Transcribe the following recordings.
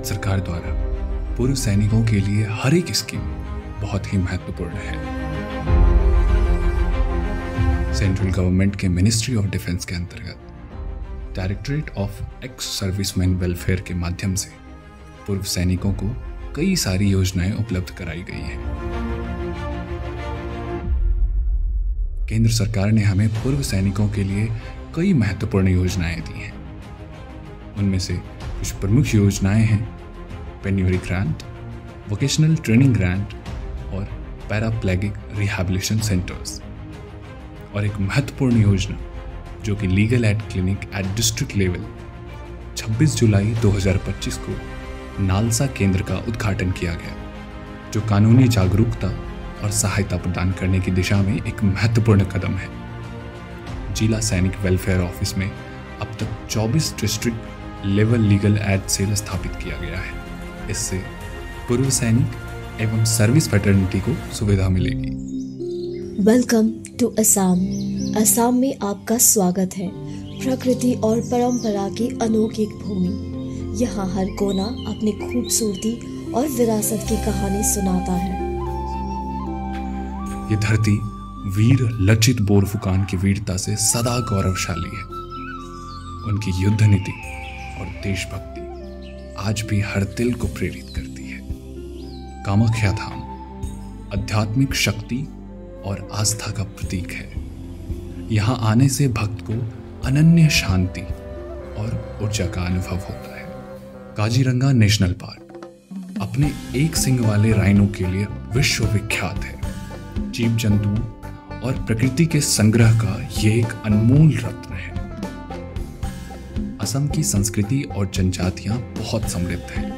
भारत सरकार द्वारा पूर्व सैनिकों के लिए हर एक स्कीम बहुत ही महत्वपूर्ण है। सेंट्रल गवर्नमेंट के मिनिस्ट्री ऑफ डिफेंस के अंतर्गत directorate of ex serviceman welfare के माध्यम से पूर्व सैनिकों को कई सारी योजनाएं उपलब्ध कराई गई हैं। केंद्र सरकार ने हमें पूर्व सैनिकों के लिए कई महत्वपूर्ण योजनाएं दी हैं। उनमें से कुछ प्रमुख योजनाएं हैं penury grant, vocational training grant और पैराप्लेगिक रिहैबिलिटेशन सेंटर्स। और एक महत्वपूर्ण योजना जो कि legal aid clinic at district level 26 जुलाई 2025 को नालसा केंद्र का उद्घाटन किया गया, जो कानूनी जागरूकता और सहायता प्रदान करने की दिशा में एक महत्वपूर्ण कदम है। जिला सैनिक वेलफेयर ऑफिस में अब तक 24 district level legal aid cell स्थापित किया गया है। इससे पूर्व सैनिक एवं सर्विस वेटरनिटी को सुविधा मिलेगी। Welcome to Assam. असम में आपका स्वागत है। प्रकृति और परंपरा की अनोखी भूमि। यहाँ हर कोना अपनी खूबसूरती और विरासत की कहानी सुनाता है। ये धरती वीर लचित बोरफुकान की वीरता से सदा गौरवशाली है। उनकी युद्ध नीति और देशभक्ति आज भी हर दिल को प्रेरित करती है। कामाख्या धाम आध्यात्मिक शक्ति और आस्था का प्रतीक है। यहाँ आने से भक्त को अनन्य शांति और ऊर्जा का अनुभव होता है। काजीरंगा नेशनल पार्क अपने एक सिंग वाले राइनो के लिए विश्व विख्यात है। जीव जंतुओं और प्रकृति के संग्रह का ये एक अनमोल रत्न है। असम की संस्कृति और जनजातियां बहुत समृद्ध हैं।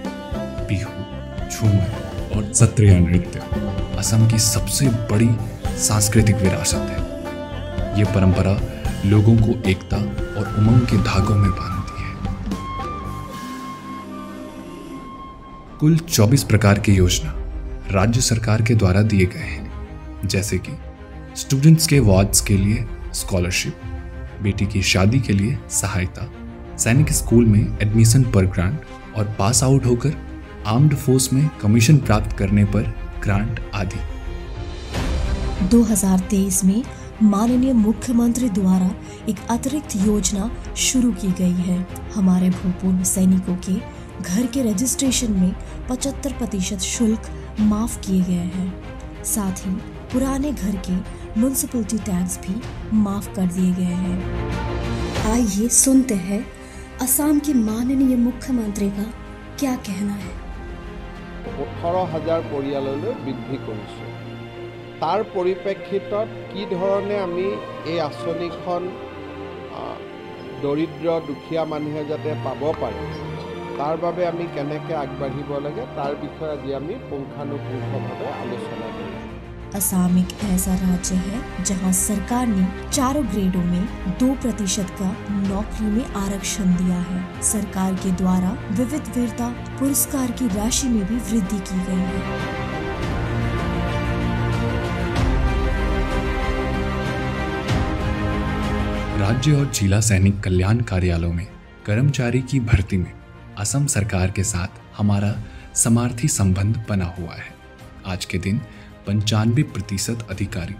बिहू, झूमर और सत्रिया नृत्य असम की सबसे बड़ी सांस्कृतिक विरासत है। ये परंपरा लोगों को एकता और उमंग के धागों में बांधती है। कुल 24 प्रकार की योजना राज्य सरकार के द्वारा दिए गए हैं, जैसे कि स्टूडेंट्स के वार्ड्स के लिए स्कॉलरशिप, बेटी की शादी के लिए सहायता, सैनिक स्कूल में एडमिशन पर ग्रांट और पास आउट होकर आर्म्ड फोर्स में कमीशन प्राप्त करने पर ग्रांट आदि। 2023 में माननीय मुख्यमंत्री द्वारा एक अतिरिक्त योजना शुरू की गई है। हमारे भूतपूर्व सैनिकों के घर के रजिस्ट्रेशन में 75% शुल्क माफ किए गए हैं। साथ ही पुराने घर के म्युनिसिपैलिटी टैक्स भी माफ कर दिए गए हैं। आइए सुनते हैं असम के माननीय मुख्यमंत्री का क्या कहना है। 18,000 পৰিয়াললৈ বৃদ্ধি কৰিছোঁ। তাৰ পৰিপ্ৰেক্ষিতত কি ধৰণে আমি এই আঁচনিখন দৰিদ্ৰ দুখীয়া মানুহে যাতে পাব পাৰে, তাৰ বাবে আমি কেনেকৈ আগবাঢ়িব লাগে তাৰ বিষয়ে আজি আমি পুংখানুপুংখভাৱে আলোচনা কৰিম। असम एक ऐसा राज्य है जहां सरकार ने चारों ग्रेडों में 2% का नौकरी में आरक्षण दिया है। सरकार के द्वारा विविध वीरता पुरस्कार की राशि में भी वृद्धि की गई है। राज्य और जिला सैनिक कल्याण कार्यालयों में कर्मचारी की भर्ती में असम सरकार के साथ हमारा समार्थी संबंध बना हुआ है। आज के दिन 95% अधिकारी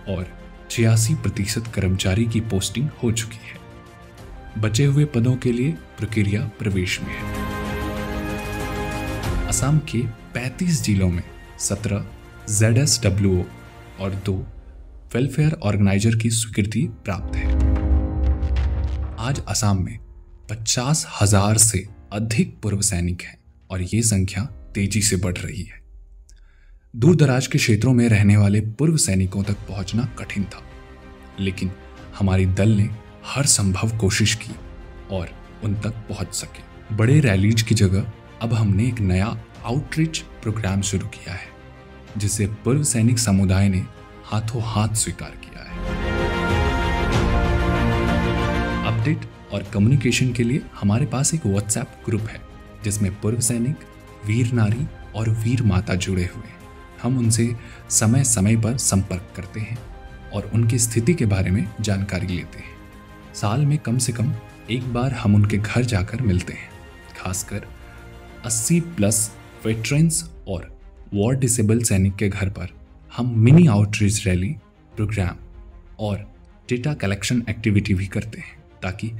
और 86% कर्मचारी की पोस्टिंग हो चुकी है। बचे हुए पदों के लिए प्रक्रिया प्रवेश में है। असम के 35 जिलों में 17 ZSWO और 2 वेलफेयर ऑर्गेनाइजर की स्वीकृति प्राप्त है। आज असम में 50,000 से अधिक पूर्व सैनिक हैं और ये संख्या तेजी से बढ़ रही है। दूर दराज के क्षेत्रों में रहने वाले पूर्व सैनिकों तक पहुंचना कठिन था, लेकिन हमारी दल ने हर संभव कोशिश की और उन तक पहुंच सके। बड़े रैलीज की जगह अब हमने एक नया आउटरीच प्रोग्राम शुरू किया है, जिसे पूर्व सैनिक समुदाय ने हाथों हाथ स्वीकार किया है। अपडेट और कम्युनिकेशन के लिए हमारे पास एक व्हाट्सएप ग्रुप है, जिसमें पूर्व सैनिक, वीर नारी और वीर माता जुड़े हुए हैं। हम उनसे समय समय पर संपर्क करते हैं और उनकी स्थिति के बारे में जानकारी लेते हैं। साल में कम से कम एक बार हम उनके घर जाकर मिलते हैं। खासकर 80+ वेटरन्स और वॉर डिसेबल सैनिक के घर पर हम मिनी आउटरीच रैली, प्रोग्राम और डेटा कलेक्शन एक्टिविटी भी करते हैं ताकि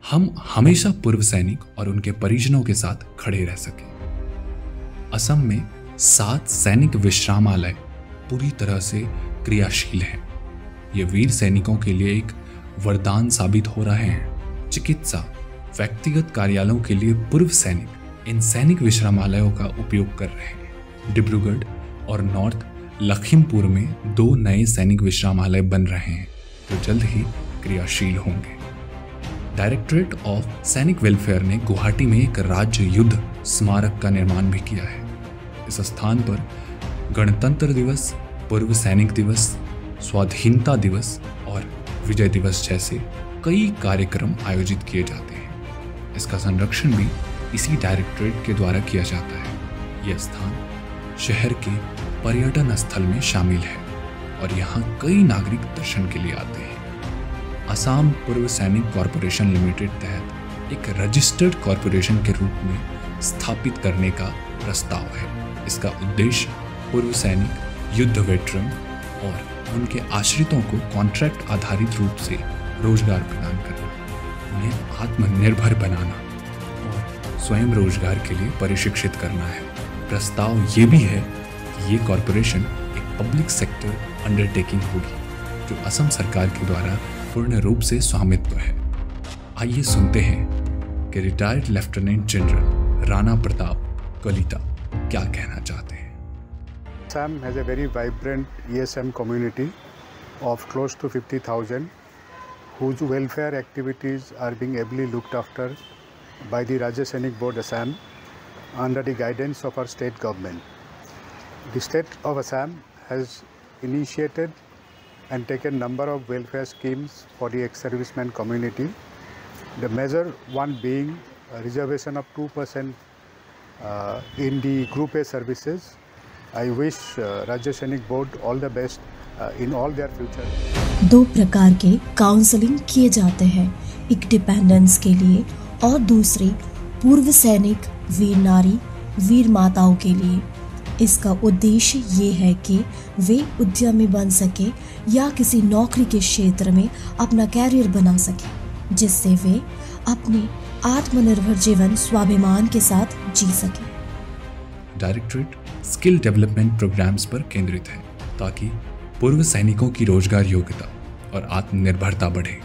हम हमेशा पूर्व सैनिक और उनके परिजनों के साथ खड़े रह सकें। असम में 7 सैनिक विश्रामालय पूरी तरह से क्रियाशील हैं। ये वीर सैनिकों के लिए एक वरदान साबित हो रहे हैं। चिकित्सा, व्यक्तिगत कार्यालयों के लिए पूर्व सैनिक इन सैनिक विश्रामालयों का उपयोग कर रहे हैं। डिब्रूगढ़ और नॉर्थ लखीमपुर में 2 नए सैनिक विश्रामालय बन रहे हैं जो जल्द ही क्रियाशील होंगे। डायरेक्टरेट ऑफ सैनिक वेलफेयर ने गुवाहाटी में एक राज्य युद्ध स्मारक का निर्माण भी किया है। इस स्थान पर गणतंत्र दिवस, पूर्व सैनिक दिवस, स्वाधीनता दिवस और विजय दिवस जैसे कई कार्यक्रम आयोजित किए जाते हैं। इसका संरक्षण भी इसी डायरेक्टरेट के द्वारा किया जाता है। यह स्थान शहर के पर्यटन स्थल में शामिल है और यहाँ कई नागरिक दर्शन के लिए आते हैं। असम पूर्व सैनिक कॉरपोरेशन लिमिटेड तहत एक रजिस्टर्ड कॉरपोरेशन के रूप में स्थापित करने का प्रस्ताव है। इसका उद्देश्य पूर्व सैनिक, युद्ध वेटरन और उनके आश्रितों को कॉन्ट्रैक्ट आधारित रूप से रोजगार प्रदान करना, उन्हें आत्मनिर्भर बनाना और स्वयं रोजगार के लिए प्रशिक्षित करना है। प्रस्ताव ये भी है कि ये कॉरपोरेशन एक पब्लिक सेक्टर अंडरटेकिंग होगी जो असम सरकार के द्वारा पूर्ण रूप से स्वामित्व है। आइए सुनते हैं कि retired lieutenant general Rana Pratap Kalita क्या कहना चाहते हैं। Assam has a very vibrant ESM community of close to 50,000 whose welfare activities are being ably looked after by the Rajya Sainik Board Assam under the guidance of our state government. The state of Assam has initiated and taken number of welfare schemes for the ex-serviceman community. The measure one being a reservation of 2% in the Group A services. I wish Rajya Sainik Board all the best in all their future. 2 प्रकार के counselling किए जाते हैं, एक dependence के लिए और दूसरी पूर्व सैनिक, वीर नारी, वीर माताओं के लिए। इसका उद्देश्य ये है कि वे उद्यमी बन सके या किसी नौकरी के क्षेत्र में अपना कैरियर बना सके जिससे वे अपने आत्मनिर्भर जीवन स्वाभिमान के साथ जी सके। डायरेक्टरेट स्किल डेवलपमेंट प्रोग्राम्स पर केंद्रित है ताकि पूर्व सैनिकों की रोजगार योग्यता और आत्मनिर्भरता बढ़े।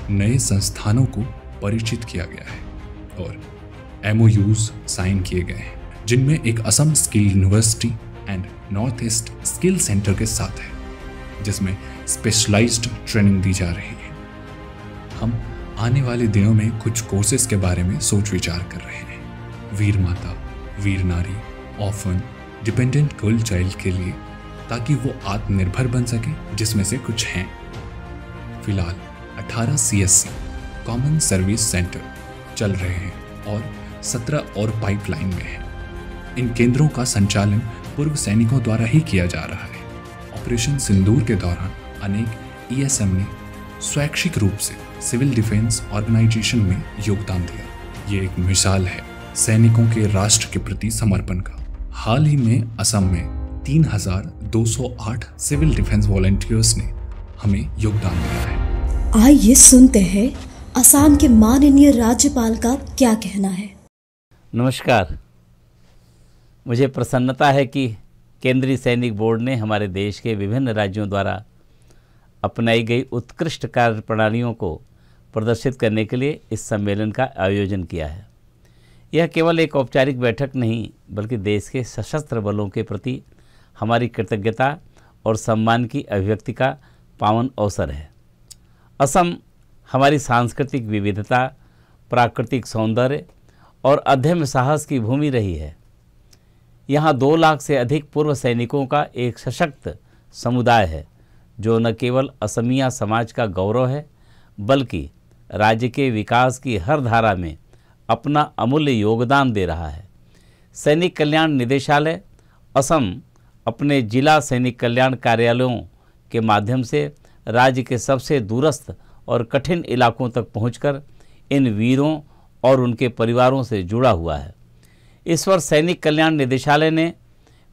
नए संस्थानों को परिचित किया गया है और MOUs साइन किए गए हैं जिनमें एक Assam skill university and north east skill centre के साथ है जिसमें स्पेशलाइज्ड ट्रेनिंग दी जा रही है। हम आने वाले दिनों में कुछ कोर्सेज के बारे में सोच विचार कर रहे हैं। वीर माता, वीर नारी, ऑर्फन, डिपेंडेंट गर्ल चाइल्ड के लिए ताकि वो आत्मनिर्भर बन सके, जिसमें से कुछ हैं। फिलहाल 18 CSC कॉमन सर्विस सेंटर चल रहे हैं और 17 और पाइपलाइन में हैं। इन केंद्रों का संचालन पूर्व सैनिकों द्वारा ही किया जा रहा है। ऑपरेशन सिंदूर के दौरान अनेक ESM ने स्वैच्छिक रूप से सिविल डिफेंस ऑर्गेनाइजेशन में योगदान दिया। ये एक मिसाल है सैनिकों के राष्ट्र के प्रति समर्पण का। हाल ही में असम में 3208 सिविल डिफेंस वॉलंटियर्स ने हमें योगदान दिया है। आइए सुनते हैं असम के माननीय राज्यपाल का क्या कहना है। नमस्कार, मुझे प्रसन्नता है कि केंद्रीय सैनिक बोर्ड ने हमारे देश के विभिन्न राज्यों द्वारा अपनाई गई उत्कृष्ट कार्य प्रणालियों को प्रदर्शित करने के लिए इस सम्मेलन का आयोजन किया है। यह केवल एक औपचारिक बैठक नहीं बल्कि देश के सशस्त्र बलों के प्रति हमारी कृतज्ञता और सम्मान की अभिव्यक्ति का पावन अवसर है। असम हमारी सांस्कृतिक विविधता, प्राकृतिक सौंदर्य और अदम्य साहस की भूमि रही है। यहाँ 2 लाख से अधिक पूर्व सैनिकों का एक सशक्त समुदाय है जो न केवल असमिया समाज का गौरव है बल्कि राज्य के विकास की हर धारा में अपना अमूल्य योगदान दे रहा है। सैनिक कल्याण निदेशालय असम अपने जिला सैनिक कल्याण कार्यालयों के माध्यम से राज्य के सबसे दूरस्थ और कठिन इलाकों तक पहुंचकर इन वीरों और उनके परिवारों से जुड़ा हुआ है। इस वर्ष सैनिक कल्याण निदेशालय ने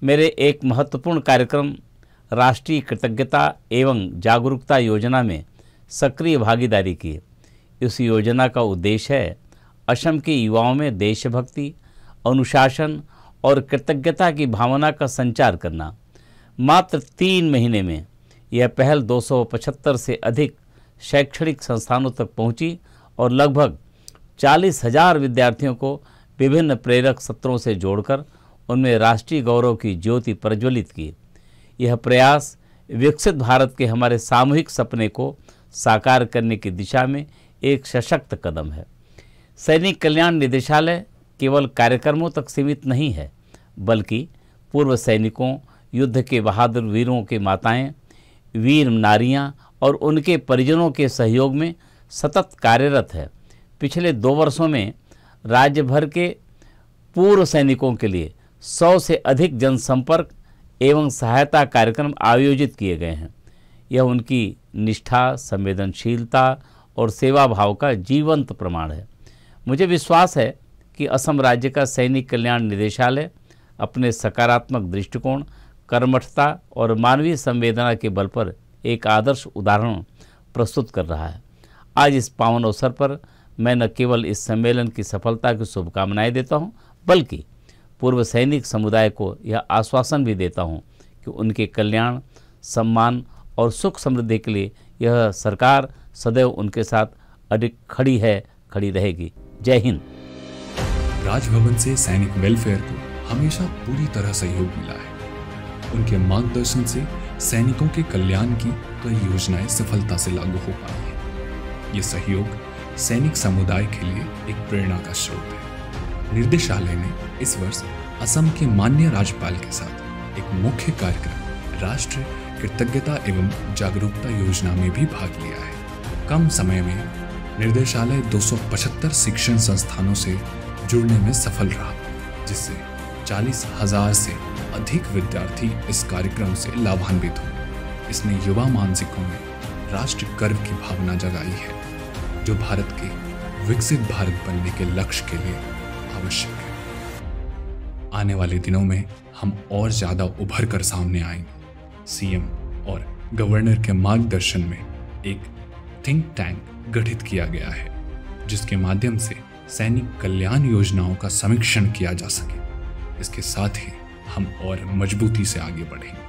मेरे एक महत्वपूर्ण कार्यक्रम राष्ट्रीय कृतज्ञता एवं जागरूकता योजना में सक्रिय भागीदारी की। इस योजना का उद्देश्य है असम के युवाओं में देशभक्ति, अनुशासन और कृतज्ञता की भावना का संचार करना। मात्र 3 महीने में यह पहल 275 से अधिक शैक्षणिक संस्थानों तक पहुंची और लगभग 40,000 विद्यार्थियों को विभिन्न प्रेरक सत्रों से जोड़कर उनमें राष्ट्रीय गौरव की ज्योति प्रज्वलित की। यह प्रयास विकसित भारत के हमारे सामूहिक सपने को साकार करने की दिशा में एक सशक्त कदम है। सैनिक कल्याण निदेशालय केवल कार्यक्रमों तक सीमित नहीं है, बल्कि पूर्व सैनिकों, युद्ध के बहादुर वीरों के माताएं, वीर नारियां और उनके परिजनों के सहयोग में सतत कार्यरत है। पिछले 2 वर्षों में राज्य भर के पूर्व सैनिकों के लिए 100 से अधिक जनसंपर्क एवं सहायता कार्यक्रम आयोजित किए गए हैं। यह उनकी निष्ठा, संवेदनशीलता और सेवा भाव का जीवंत प्रमाण है। मुझे विश्वास है कि असम राज्य का सैनिक कल्याण निदेशालय अपने सकारात्मक दृष्टिकोण, कर्मठता और मानवीय संवेदना के बल पर एक आदर्श उदाहरण प्रस्तुत कर रहा है। आज इस पावन अवसर पर मैं न केवल इस सम्मेलन की सफलता की शुभकामनाएं देता हूं, बल्कि पूर्व सैनिक समुदाय को यह आश्वासन भी देता हूं कि उनके कल्याण, सम्मान और सुख समृद्धि के लिए यह सरकार सदैव उनके साथ अडिग खड़ी रहेगी। जय हिंद। राजभवन से सैनिक वेलफेयर को हमेशा पूरी तरह सहयोग मिला है। उनके मार्गदर्शन से सैनिकों के कल्याण की कई योजनाएं सफलता से लागू हो पाई हैं। ये सहयोग सैनिक समुदाय के लिए एक प्रेरणा का स्रोत है। निर्देशालय ने इस वर्ष असम के माननीय राज्यपाल के साथ एक मुख्य कार्यक्रम राष्ट्रीय कृतज्ञता एवं जागरूकता योजना में भी भाग लिया है। कम समय में निर्देशालय 275 शिक्षण संस्थानों से जुड़ने में सफल रहा, जिससे 40,000 से अधिक विद्यार्थी इस कार्यक्रम से लाभान्वित हुए। इसने युवा मानसिकों में राष्ट्र गर्व की भावना जगाई है, जो भारत के विकसित भारत बनने के लक्ष्य के लिए आवश्यक है। आने वाले दिनों में हम और ज़्यादा उभर कर सामने आएंगे। सीएम और गवर्नर के मार्गदर्शन में एक थिंक टैंक गठित किया गया है, जिसके माध्यम से सैनिक कल्याण योजनाओं का समीक्षण किया जा सके। इसके साथ ही हम और मजबूती से आगे बढ़ेंगे।